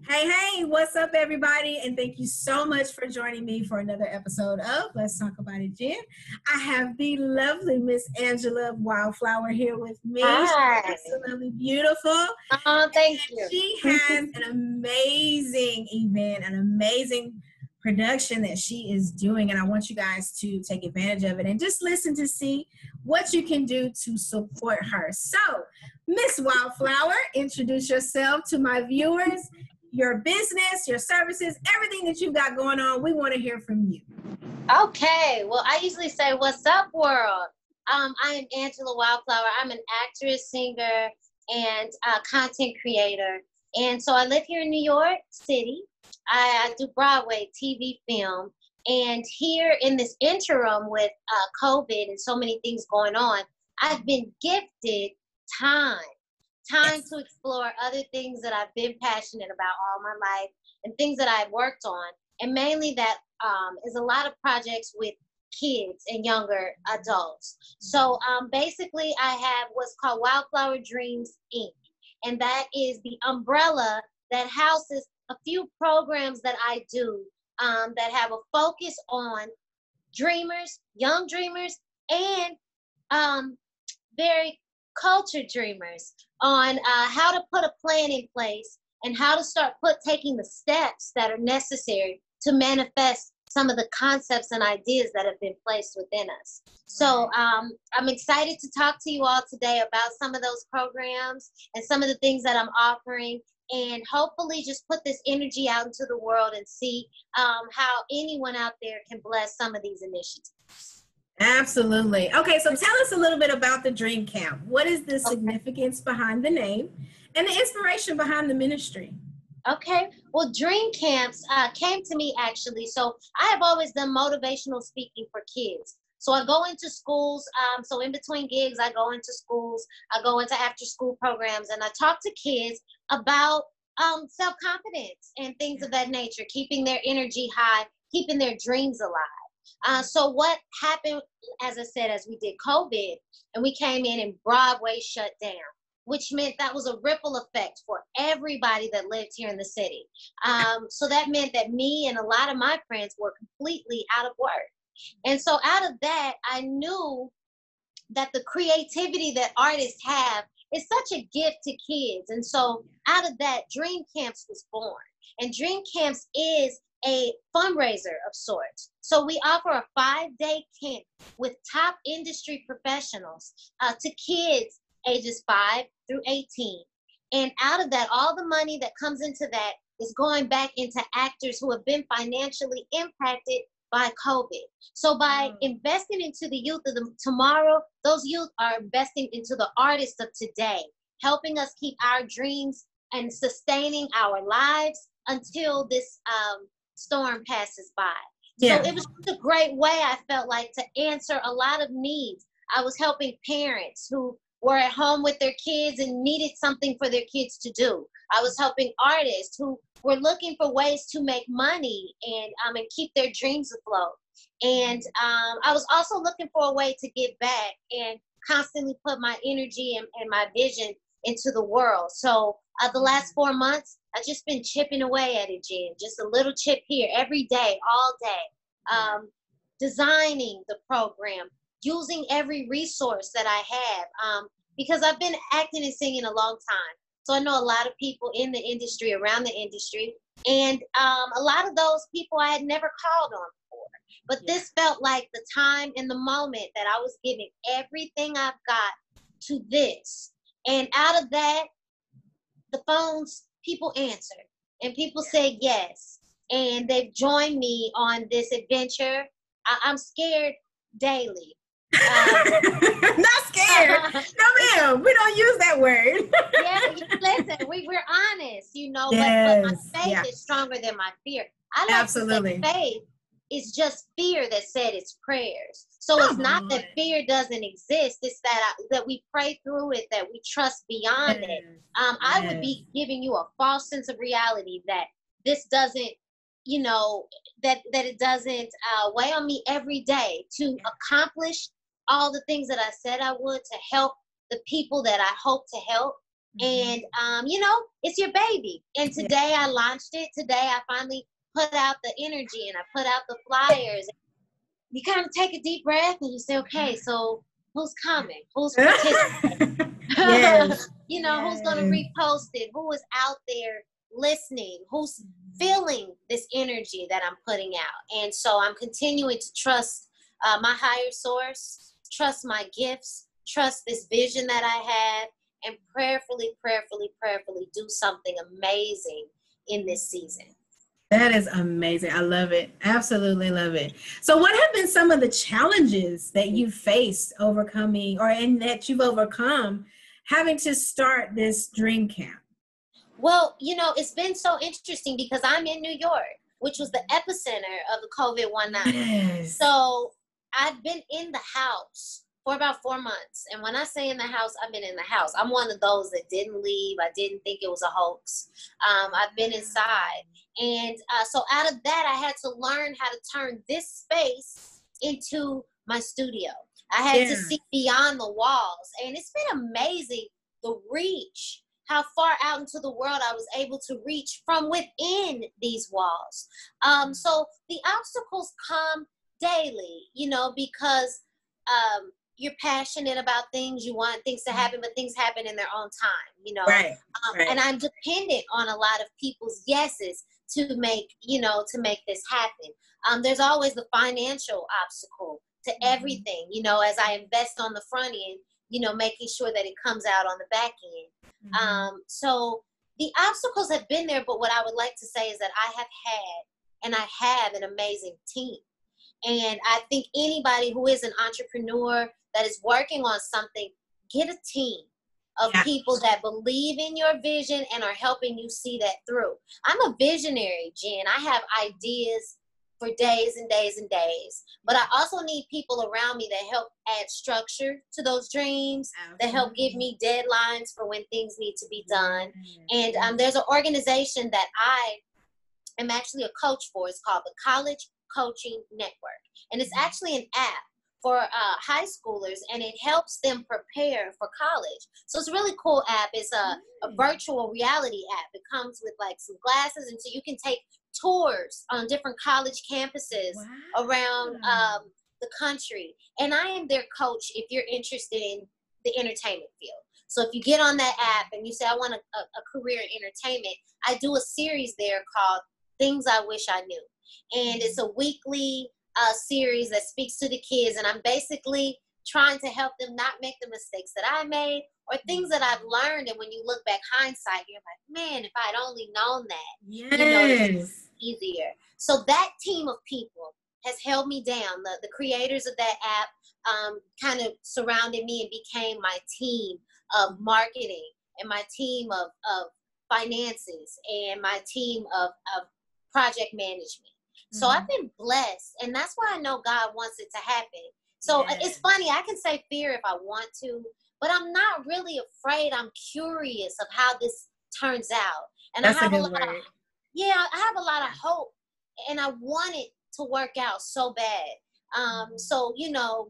Hey, what's up, everybody? And thank you so much for joining me for another episode of Let's Talk About It, Jen. I have the lovely Miss Angela Wildflower here with me. She's Hi. absolutely beautiful. Oh, thank you. She has an amazing event, an amazing production that she is doing. And I want you guys to take advantage of it and just listen to see what you can do to support her. So, Miss Wildflower, introduce yourself to my viewers, your business, your services, everything that you got going on. We want to hear from you. Okay. Well, I usually say, "What's up, world?" I am Angela Wildflower. I'm an actress, singer, and content creator. And so I live here in New York City. I do Broadway, TV, film. And here in this interim with COVID and so many things going on, I've been gifted time. Time to explore other things that I've been passionate about all my life and things that I've worked on. And mainly that is a lot of projects with kids and younger adults. So basically I have what's called Wildflower Dreams, Inc. And that is the umbrella that houses a few programs that I do that have a focus on dreamers, young dreamers, and very culture dreamers on how to put a plan in place and how to start taking the steps that are necessary to manifest some of the concepts and ideas that have been placed within us. So I'm excited to talk to you all today about some of those programs and some of the things that I'm offering, and hopefully just put this energy out into the world and see how anyone out there can bless some of these initiatives. Absolutely. Okay, so tell us a little bit about the Dream Camp. What is the significance behind the name and the inspiration behind the ministry? Okay, well, Dream Camps came to me actually. So I have always done motivational speaking for kids. So I go into schools. So in between gigs, I go into schools. I go into after school programs, and I talk to kids about self-confidence and things of that nature, keeping their energy high, keeping their dreams alive. So what happened, as I said, as we did COVID and we came in and Broadway shut down, which meant that was a ripple effect for everybody that lived here in the city. So that meant that me and a lot of my friends were completely out of work. And so out of that, I knew that the creativity that artists have is such a gift to kids. And so out of that, Dream Camps was born. And Dream Camps is a fundraiser of sorts. So we offer a 5-day camp with top industry professionals to kids ages 5 through 18. And out of that, all the money that comes into that is going back into actors who have been financially impacted by COVID. So by investing into the youth of tomorrow, those youth are investing into the artists of today, helping us keep our dreams and sustaining our lives until this storm passes by. So it was just a great way, I felt like, to answer a lot of needs. I was helping parents who were at home with their kids and needed something for their kids to do. I was helping artists who were looking for ways to make money and keep their dreams afloat. And I was also looking for a way to give back and constantly put my energy and my vision into the world. So the last 4 months, I've just been chipping away at it, Jen. Just a little chip here every day, all day. Designing the program, using every resource that I have, because I've been acting and singing a long time. So I know a lot of people in the industry, around the industry, and a lot of those people I had never called on before. But this felt like the time and the moment that I was giving everything I've got to this. And out of that, the phones, people answered, and people said yes. And they've joined me on this adventure. I'm scared daily. Not scared. No, ma'am. We don't use that word. Listen, we're honest, but my faith is stronger than my fear. I like to say faith is just fear that said it's prayers. So it's not that fear doesn't exist. It's that we pray through it, that we trust beyond it. I would be giving you a false sense of reality that this doesn't, that it doesn't weigh on me every day to accomplish all the things that I said I would to help the people that I hope to help. And, it's your baby. And today I launched it. Today I finally put out the energy and I put out the flyers. You kind of take a deep breath and you say, okay, so who's coming? Who's participating? Yes. Who's going to repost it? Who is out there listening? Who's feeling this energy that I'm putting out? And so I'm continuing to trust my higher source, trust my gifts, trust this vision that I have, and prayerfully do something amazing in this season. That is amazing. I love it. Absolutely love it. So what have been some of the challenges that you faced overcoming that you've overcome having to start this dream camp? Well, it's been so interesting because I'm in New York, which was the epicenter of the COVID-19. Yes. So I've been in the house for about 4 months. And when I say in the house, I've been in the house. I'm one of those that didn't leave. I didn't think it was a hoax. I've been inside. And so out of that, I had to learn how to turn this space into my studio. I had to see beyond the walls. And it's been amazing, the reach, how far out into the world I was able to reach from within these walls. So the obstacles come daily, because you're passionate about things, you want things to happen, but things happen in their own time, Right. And I'm dependent on a lot of people's yeses to make this happen. There's always the financial obstacle to everything, as I invest on the front end, making sure that it comes out on the back end. So the obstacles have been there, but what I would like to say is that I have an amazing team. And I think anybody who is an entrepreneur that is working on something, get a team of people that believe in your vision and are helping you see that through. I'm a visionary, Jen. I have ideas for days and days and days, but I also need people around me that help add structure to those dreams, that help give me deadlines for when things need to be done. And there's an organization that I am actually a coach for. It's called the College Coaching Network. And it's actually an app for high schoolers, and it helps them prepare for college. So it's a really cool app. It's a virtual reality app. It comes with like some glasses, and so you can take tours on different college campuses around the country. And I am their coach if you're interested in the entertainment field. So if you get on that app and you say, I want a career in entertainment, I do a series there called Things I Wish I Knew. And it's a weekly series that speaks to the kids. And I'm basically trying to help them not make the mistakes that I made or things that I've learned. And when you look back hindsight, you're like, man, if I'd only known that, it's easier. So that team of people has held me down. The creators of that app kind of surrounded me and became my team of marketing and my team of finances and my team of project management. So I've been blessed, and that's why I know God wants it to happen. So it's funny, I can say fear if I want to, but I'm not really afraid. I'm curious of how this turns out. And that's I have a good word. I have a lot of hope, and I want it to work out so bad. So,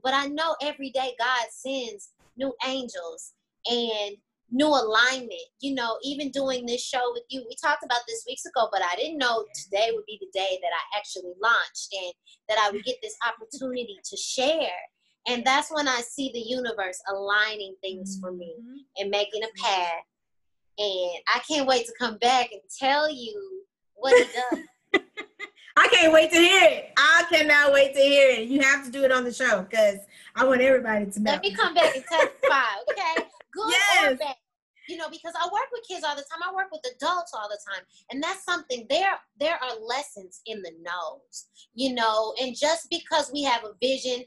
but I know every day God sends new angels and new alignment, even doing this show with you. We talked about this weeks ago, but I didn't know today would be the day that I actually launched and that I would get this opportunity to share. And that's when I see the universe aligning things for me and making a path. And I can't wait to come back and tell you what he does. I can't wait to hear it. I cannot wait to hear it. You have to do it on the show because I want everybody to know. Let me come back and testify, okay? Good or bad. Because I work with kids all the time. I work with adults all the time. And that's something, there are lessons in the no's, and just because we have a vision,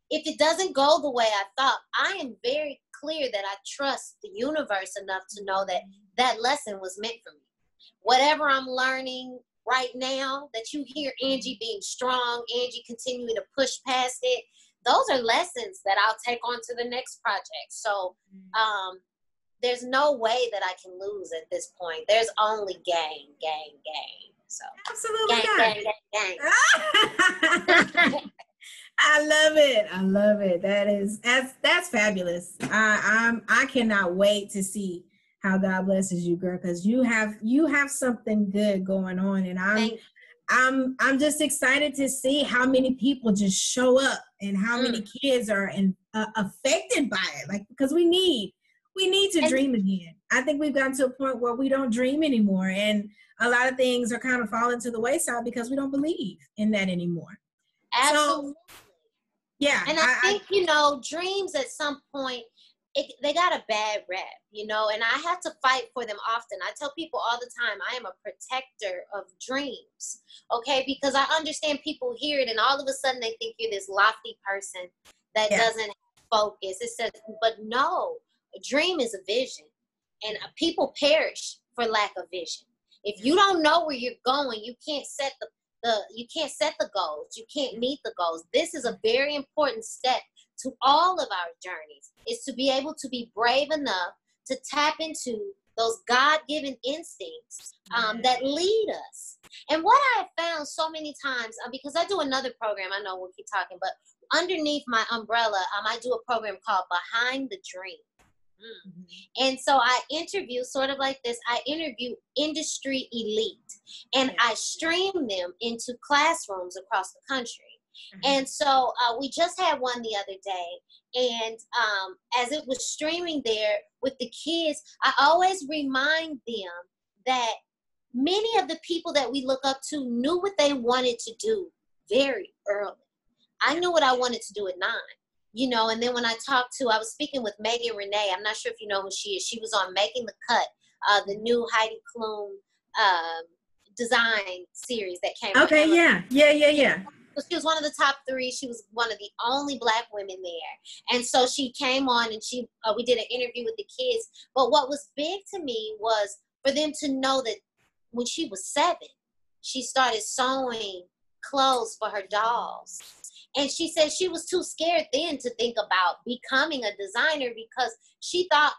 if it doesn't go the way I thought, I am very clear that I trust the universe enough to know that that lesson was meant for me. Whatever I'm learning right now, that you hear Angie being strong, Angie continuing to push past it, those are lessons that I'll take on to the next project. So there's no way that I can lose at this point. There's only gain. So absolutely gain. I love it. That's fabulous. I cannot wait to see how God blesses you, girl, because you have something good going on, and I'm just excited to see how many people just show up and how many kids are affected by it. Like, because we need to dream again. I think we've gotten to a point where we don't dream anymore, and a lot of things are kind of falling to the wayside because we don't believe in that anymore. Absolutely. So, yeah. And I think, dreams at some point, they got a bad rep, and I have to fight for them often. I tell people all the time, I am a protector of dreams, okay? Because I understand people hear it and all of a sudden they think you're this lofty person that doesn't have focus. It says, but no, a dream is a vision, and people perish for lack of vision. If you don't know where you're going, you can't set the goals. You can't meet the goals. This is a very important step to all of our journeys, is to be able to be brave enough to tap into those God-given instincts that lead us. And what I have found so many times, because I do another program, I know we'll keep talking, but underneath my umbrella, I do a program called Behind the Dream. And so I interview, sort of like this, I interview industry elite, and I stream them into classrooms across the country. And so we just had one the other day, and as it was streaming there with the kids, I always remind them that many of the people that we look up to knew what they wanted to do very early. I knew what I wanted to do at 9. And then when I was speaking with Megan Renee, I'm not sure if you know who she is. She was on Making the Cut, the new Heidi Klum design series that came out. Okay, yeah. So she was one of the top 3. She was one of the only Black women there. And so she came on and we did an interview with the kids. But what was big to me was for them to know that when she was 7, she started sewing clothes for her dolls. And she said she was too scared then to think about becoming a designer because she thought,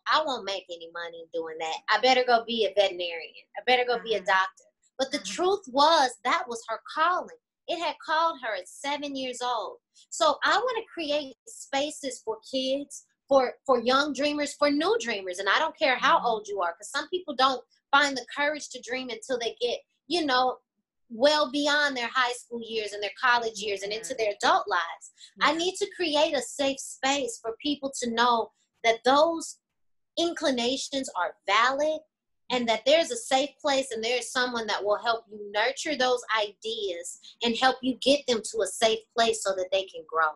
I won't make any money doing that. I better go be a veterinarian. I better go be a doctor. But the truth was that was her calling. It had called her at 7 years old. So I want to create spaces for kids, for young dreamers, for new dreamers. And I don't care how old you are, because some people don't find the courage to dream until they get, well beyond their high school years and their college years and into their adult lives. I need to create a safe space for people to know that those inclinations are valid, and that there's a safe place and there's someone that will help you nurture those ideas and help you get them to a safe place so that they can grow.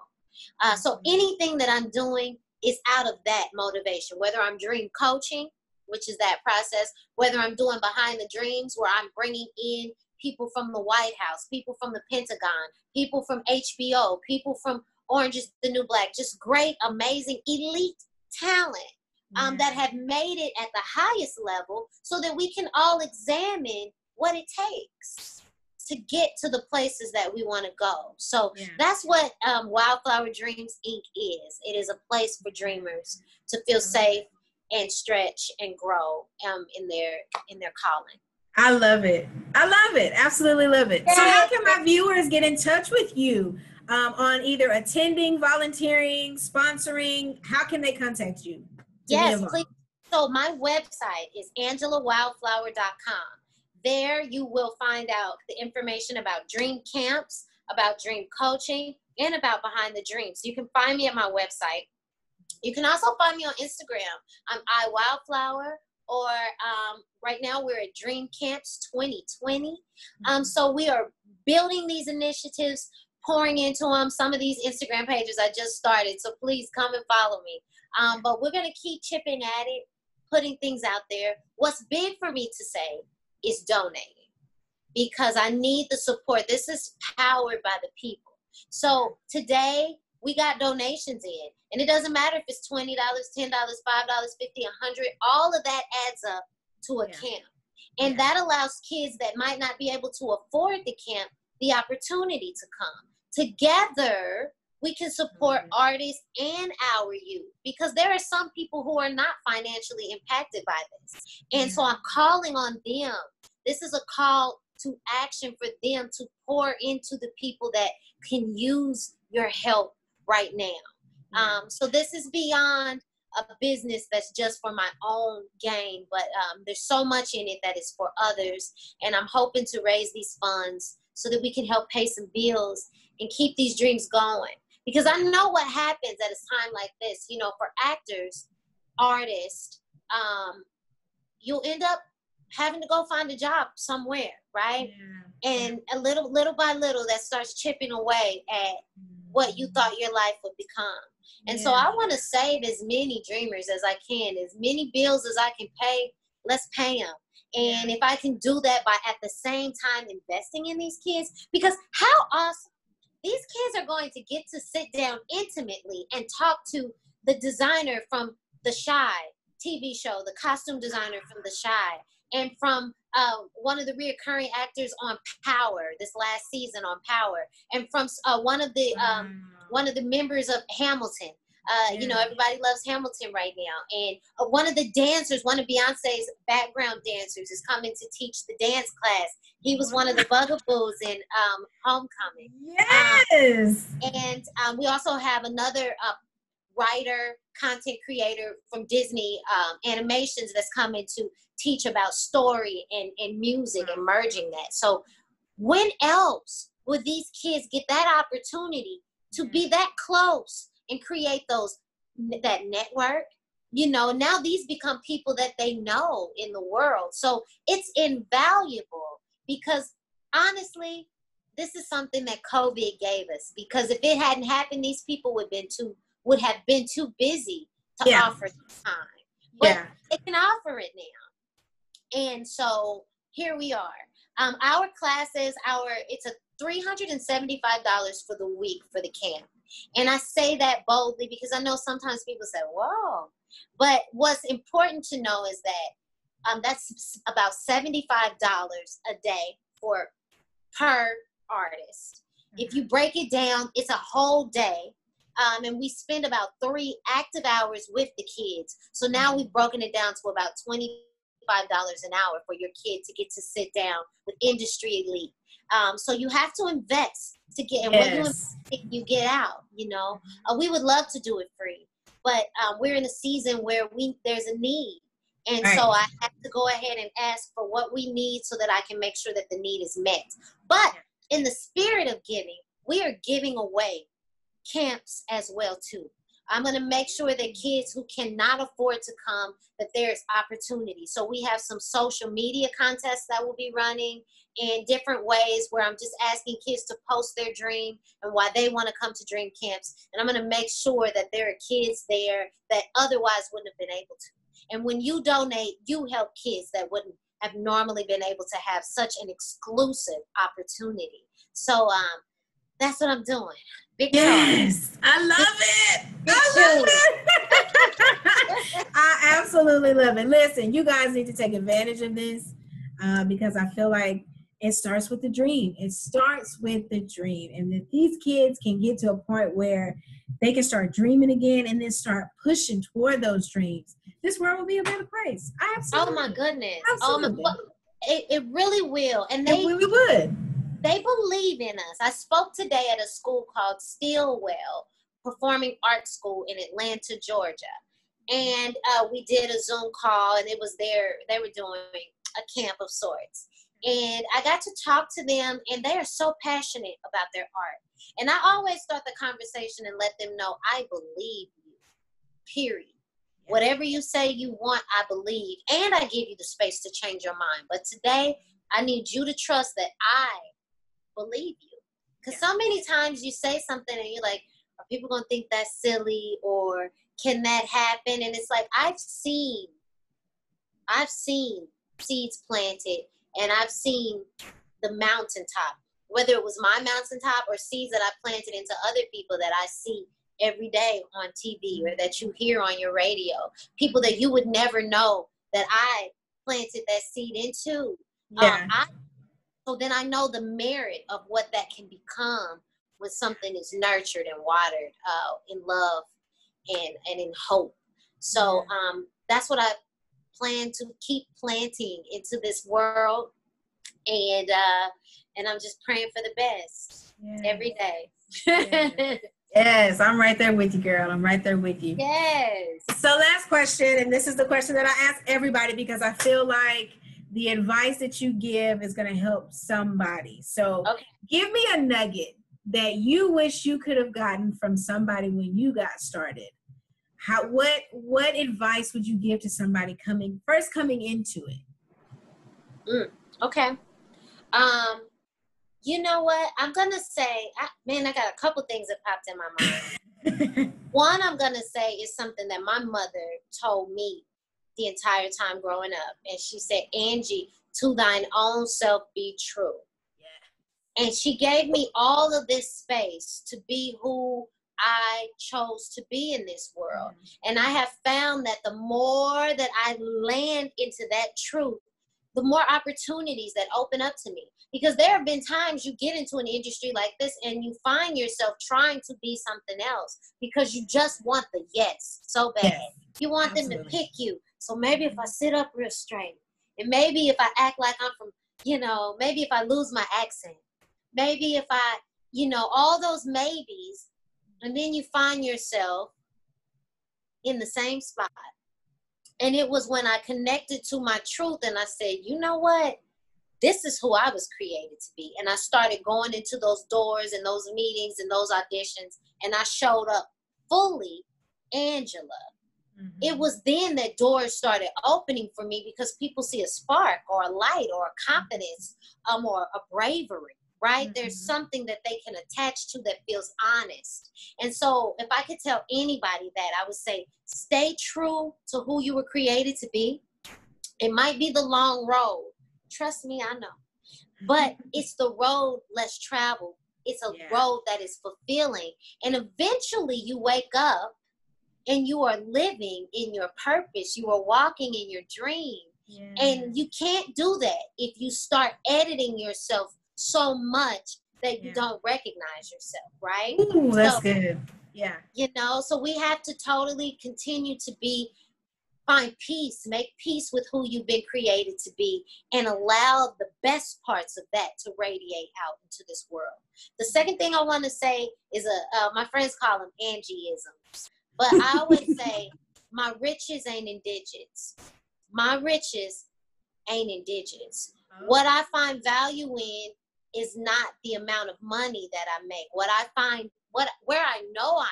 So anything that I'm doing is out of that motivation, whether I'm dream coaching, which is that process, whether I'm doing Behind the Dreams, where I'm bringing in people from the White House, people from the Pentagon, people from HBO, people from Orange is the New Black, just great, amazing, elite talent. That have made it at the highest level, so that we can all examine what it takes to get to the places that we want to go. So that's what Wildflower Dreams Inc. is. It is a place for dreamers to feel safe and stretch and grow in their calling. I love it. Absolutely love it. So how can my viewers get in touch with you on either attending, volunteering, sponsoring? How can they contact you? Yes, please. So my website is angelawildflower.com. There you will find out the information about dream camps, about dream coaching, and about Behind the Dreams. You can find me at my website. You can also find me on Instagram. I'm iWildflower, or right now we're at Dream Camps 2020. So we are building these initiatives, pouring into them. Some of these Instagram pages I just started, so please come and follow me. But we're going to keep chipping at it, putting things out there. What's big for me to say is donating, because I need the support. This is powered by the people. So today we got donations in, and it doesn't matter if it's $20, $10, $5, $50, $100. All of that adds up to a camp. And that allows kids that might not be able to afford the camp the opportunity to come. Together, we can support artists and our youth, because there are some people who are not financially impacted by this. And so I'm calling on them. This is a call to action for them to pour into the people that can use your help right now. So this is beyond a business that's just for my own gain, but there's so much in it that is for others. And I'm hoping to raise these funds so that we can help pay some bills and keep these dreams going. Because I know what happens at a time like this, you know, for actors, artists, you'll end up having to go find a job somewhere, right? Yeah. And a little by little, that starts chipping away at what you thought your life would become. And so I want to save as many dreamers as I can, as many bills as I can pay. Let's pay them. And if I can do that by at the same time investing in these kids, because how awesome. These kids are going to get to sit down intimately and talk to the designer from The Chi TV show, the costume designer from The Chi, and from one of the reoccurring actors on Power this last season on Power, and from one of the members of Hamilton. You know, everybody loves Hamilton right now. And one of the dancers, one of Beyonce's background dancers, is coming to teach the dance class. He was one of the bugaboos in Homecoming. Yes. And we also have another writer, content creator from Disney Animations that's coming to teach about story and music and merging that. So when else would these kids get that opportunity to be that close and create that network? You know, now these become people that they know in the world. So it's invaluable, because honestly, this is something that COVID gave us, because if it hadn't happened, these people would have been too busy to offer time. But they can offer it now. And so here we are. Our classes, it's a $375 for the week for the camp. And I say that boldly because I know sometimes people say, whoa. But what's important to know is that that's about $75 a day per artist. If you break it down, it's a whole day. And we spend about 3 active hours with the kids. So now we've broken it down to about $25 an hour for your kid to get to sit down with industry elite. So you have to invest to get, and what you invest, you get out, you know. We would love to do it free, but we're in a season where there's a need. And so I have to go ahead and ask for what we need so that I can make sure that the need is met. But in the spirit of giving, we are giving away camps as well too. I'm going to make sure that kids who cannot afford to come, that there's opportunity. So we have some social media contests that will be running in different ways, where I'm just asking kids to post their dream and why they want to come to dream camps. And I'm going to make sure that there are kids there that otherwise wouldn't have been able to. And when you donate, you help kids that wouldn't have normally been able to have such an exclusive opportunity. So that's what I'm doing. Big yes, I love it. I love it. I absolutely love it. Listen, you guys need to take advantage of this because I feel like it starts with the dream. It starts with the dream. And if these kids can get to a point where they can start dreaming again and then start pushing toward those dreams, this world will be a better place. Absolutely. Oh my goodness. Absolutely. It really will. And it really would. They believe in us. I spoke today at a school called Stillwell Performing Arts School in Atlanta, Georgia. And we did a Zoom call, and it was they were doing a camp of sorts. And I got to talk to them, and they are so passionate about their art. And I always start the conversation and let them know, I believe you, period. Whatever you say you want, I believe. And I give you the space to change your mind. But today, I need you to trust that I believe you. Because so many times you say something and you're like, are people going to think that's silly, or can that happen? And it's like, I've seen seeds planted, and I've seen the mountaintop, whether it was my mountaintop or seeds that I planted into other people that I see every day on TV or that you hear on your radio, people that you would never know that I planted that seed into. So then I know the merit of what that can become when something is nurtured and watered in love and in hope. So that's what I plan to keep planting into this world. And I'm just praying for the best every day. Yes, I'm right there with you, girl. I'm right there with you. Yes. So last question, and this is the question that I ask everybody because I feel like the advice that you give is going to help somebody. So Okay. give me a nugget that you wish you could have gotten from somebody when you got started. What advice would you give to somebody coming into it? Okay. Um, you know what? I'm gonna say, I got a couple things that popped in my mind. One, I'm gonna say is something that my mother told me the entire time growing up, and she said, "Angie, to thine own self be true." Yeah. And she gave me all of this space to be who I chose to be in this world. And I have found that the more that I land into that truth, the more opportunities that open up to me. Because there have been times you get into an industry like this and you find yourself trying to be something else because you just want the yes so bad. Yes, you want absolutely. Them to pick you. So maybe if I sit up real straight, and maybe if I act like I'm from, maybe if I lose my accent, maybe if I, all those maybes, and then you find yourself in the same spot. And it was when I connected to my truth and I said, you know what? This is who I was created to be. And I started going into those doors and those meetings and those auditions. And I showed up fully Angela. Mm-hmm. It was then that doors started opening for me because people see a spark or a light or a confidence or a bravery. Right? Mm-hmm. There's something that they can attach to that feels honest. And so if I could tell anybody that, I would say, stay true to who you were created to be. It might be the long road. Trust me, I know. But it's the road less traveled. It's a road that is fulfilling. And eventually you wake up and you are living in your purpose. You are walking in your dream. Yeah. And you can't do that if you start editing yourself so much that you don't recognize yourself, right? Ooh, that's good. Yeah. So we have to totally continue to find peace, make peace with who you've been created to be, and allow the best parts of that to radiate out into this world. The second thing I want to say is my friends call them Angieisms, but I always say my riches ain't in digits. My riches ain't in digits. Oh. What I find value in is not the amount of money that I make. What I find, where I know I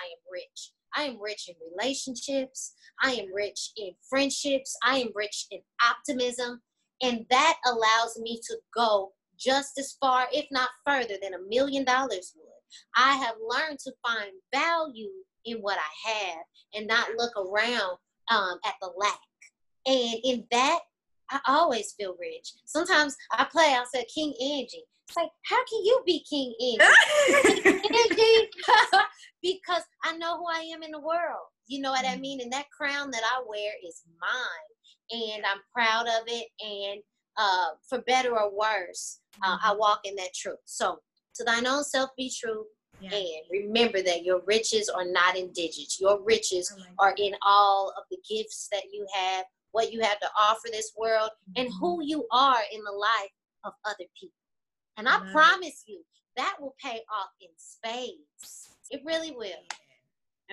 am rich in relationships. I am rich in friendships. I am rich in optimism. And that allows me to go just as far, if not further, than $1 million would. I have learned to find value in what I have and not look around at the lack. And in that, I always feel rich. Sometimes I'll say King Angie. It's like, how can you be King Angie? Because I know who I am in the world. You know what I mean? And that crown that I wear is mine. And I'm proud of it. And for better or worse, I walk in that truth. So to thine own self be true. Yeah. And remember that your riches are not in digits. Your riches are in all of the gifts that you have, what you have to offer this world, and who you are in the life of other people. And I promise you, that will pay off in spades. It really will.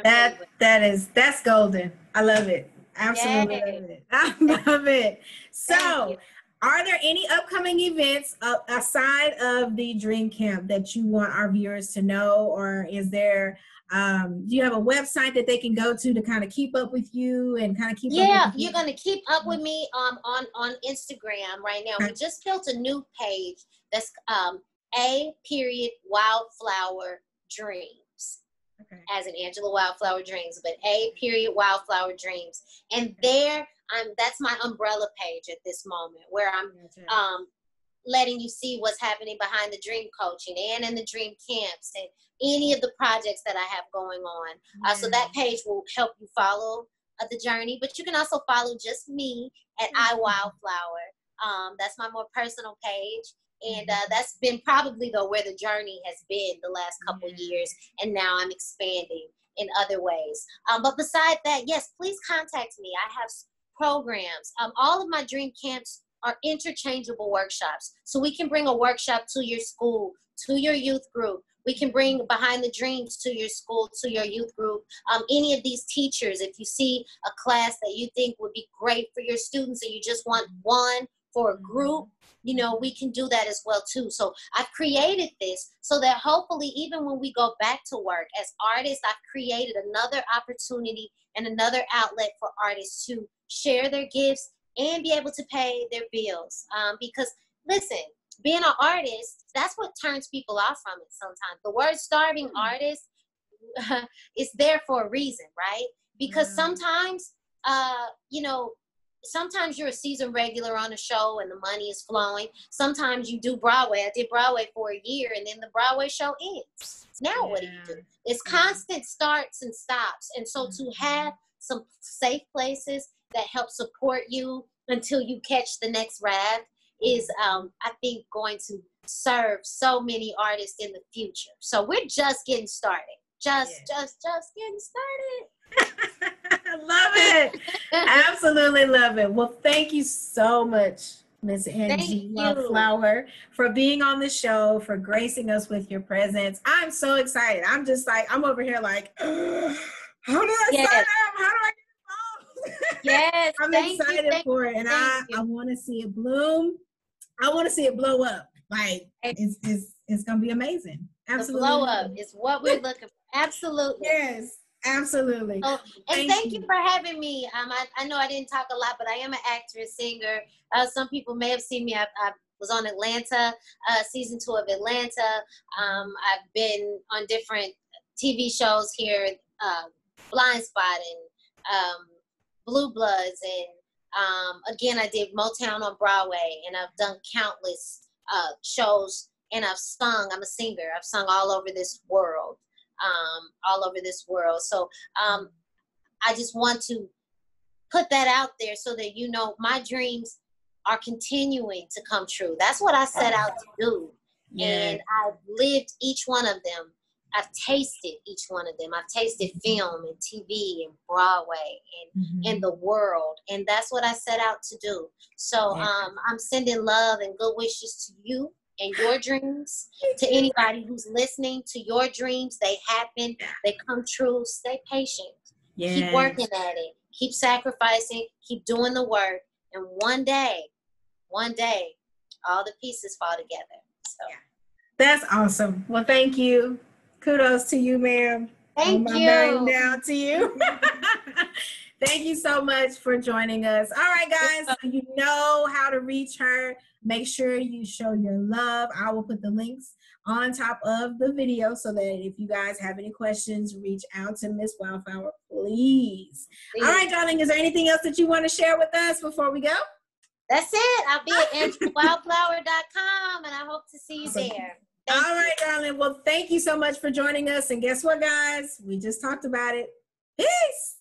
That's golden. I love it. Absolutely love it. I love it. So, are there any upcoming events aside of the Dream Camp that you want our viewers to know, or is there? Do you have a website that they can go to kind of keep up with you and kind of keep up with you? Yeah, you're going to keep up with me on Instagram right now. We just built a new page that's Wildflower Dreams. Okay. As in Angela Wildflower Dreams, but Wildflower Dreams. And there, that's my umbrella page at this moment, where I'm letting you see what's happening behind the dream coaching and in the dream camps and any of the projects that I have going on. So that page will help you follow the journey, but you can also follow just me at iWildflower. That's my more personal page. And that's been probably where the journey has been the last couple years. And now I'm expanding in other ways. But beside that, yes, please contact me. I have programs. All of my dream camps are interchangeable workshops. So we can bring a workshop to your school, to your youth group, We can bring Behind the Dreams to your school, to your youth group. Any of these teachers, if you see a class that you think would be great for your students and you just want one for a group, you know, we can do that as well too. So I've created this so that hopefully even when we go back to work as artists, I've created another opportunity and another outlet for artists to share their gifts and be able to pay their bills. Because listen, being an artist, that's what turns people off from it sometimes. The word starving artist is there for a reason, right? Because sometimes, you know, sometimes you're a season regular on a show and the money is flowing. Sometimes you do Broadway. I did Broadway for a year and then the Broadway show ends. Now what do you do? It's constant starts and stops. And so to have some safe places that help support you until you catch the next raft is, I think, going to serve so many artists in the future. So we're just getting started. Just getting started. Love it. Absolutely love it. Well, thank you so much, Miss Angie Wildflower, for being on the show, for gracing us with your presence. I'm so excited. I'm just like, I'm over here like, how do I sign up? How do I get involved? Yes. I'm excited for it. And I want to see it bloom. I want to see it blow up. Like, it's going to be amazing. Absolutely. The blow up is what we're looking for. Absolutely. Yes. Absolutely. Oh, and thank you for having me. I know I didn't talk a lot, but I am an actress, singer. Some people may have seen me. I was on Atlanta, season 2 of Atlanta. I've been on different TV shows here, Blind Spot and Blue Bloods. And again, I did Motown on Broadway, and I've done countless shows, and I've sung. I'm a singer. I've sung all over this world. So I just want to put that out there so that you know my dreams are continuing to come true. That's what I set out to do. And I've lived each one of them. I've tasted each one of them. I've tasted film and TV and Broadway and the world. And that's what I set out to do. So I'm sending love and good wishes to you and your dreams. To anybody who's listening, to your dreams, they happen, they come true. Stay patient. Keep working at it. Keep sacrificing. Keep doing the work. And one day, all the pieces fall together. So that's awesome. Well, thank you. Kudos to you, ma'am. Thank you. Down to you. Thank you so much for joining us. All right, guys, so you know how to reach her. Make sure you show your love. I will put the links on top of the video so that if you guys have any questions, reach out to Miss Wildflower, please. All right, darling, is there anything else that you want to share with us before we go? That's it. I'll be at AngieWildflower.com, and I hope to see you there. All right, darling. Well, thank you so much for joining us. And guess what, guys? We just talked about it. Peace.